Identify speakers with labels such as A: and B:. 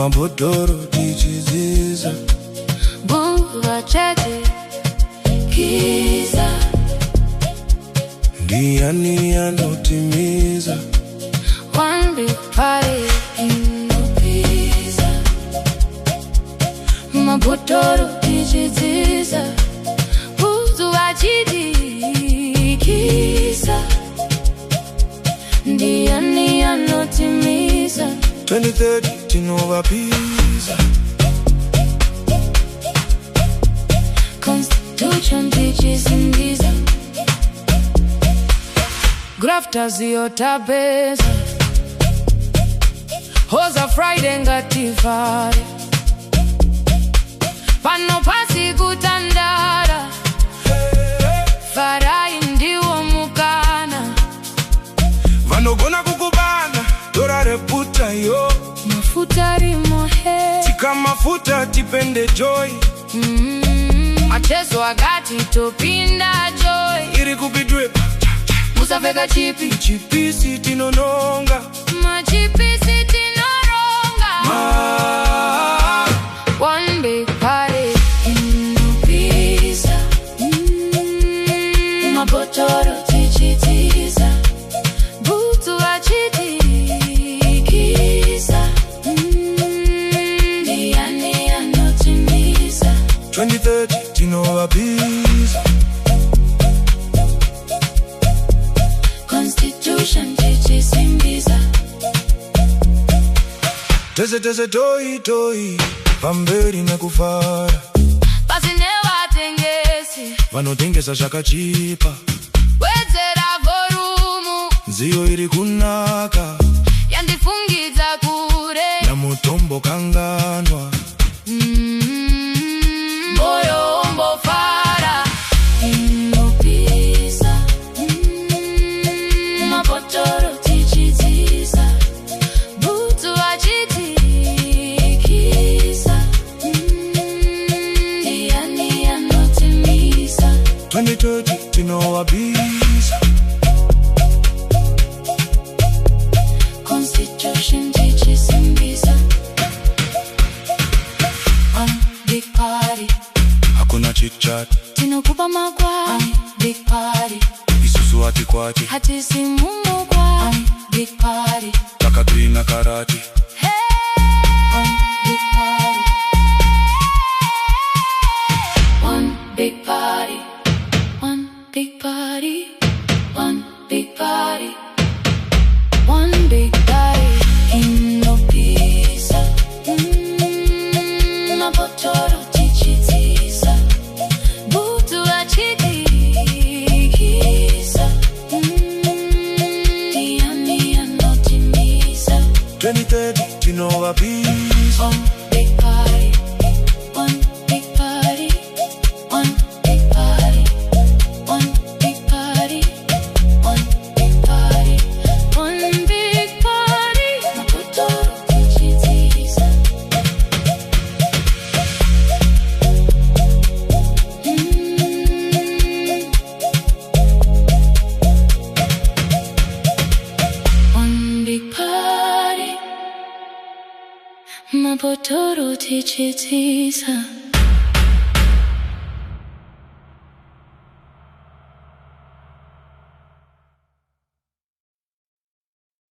A: Mabhodhoro tichidzisa
B: vachiti-kisser.
A: Ndiyani anotimisa.
B: One big party, inopisa. Mabhodhoro tichidzisa Bhutsu vachiti-kisser. Ndiyani anotimisa.
A: 2030 tinovapisa.
B: Constitution tichisimbisa. Graft tapedza. Hoza Friday ngatifare. Pano Pasi kutandara. Fara ndiwo mukana.
A: Vanogona kuku-baner. Tora Raptor yo.
B: Mafuta arimo
A: Tsika mafuta tipende joy.
B: Matezo agati topinda joy.
A: Iri kupidwe
B: Musafeka chipi.
A: chipisi tinononga.
B: Machipisi tinoronga. One big party, inopisa. Mabhodhoro tichidzisa Bhutsu vachiti-kisser. Ndiyani anotimisa.
A: 2030 tinovapisa.
B: Constitution tichisimbisa.
A: Tese toi pamberi nekufara.
B: Pasi ne-vatengesi.
A: Vanotengesa zvakachipa.
B: Wedzera VOLUME.
A: Nziyo iri kunaka.
B: Yandifungidza kure.
A: Namutombo kanganwa.
B: Moyo umbofara. Inopisa. Mabhodhoro tichidzisa Bhutsu vachiti-kisser. Ndiyani anotimisa.
A: 2030 tinovapisa.
B: Constitution tichisimbisa. One big party.
A: Hakuna chit-chat.
B: Tinokupa makwai. One big party.
A: Isusu hatikwati.
B: Hatisimumukwa. One big party.
A: Taka-trainer Karate.
B: Hey! One big party. One big party. One big party. One big party. One big party. Inopisa. Mabhodhoro tichidzisa Bhutsu vachiti-kisser. Ndiyani anotimisa.
A: 2030 tinovapisa.
B: One big party. One big party. One big party. One big party. One big party. One big party. Mabhodhoro tichidzisa. One big party. Mabhodhoro tichidzisa.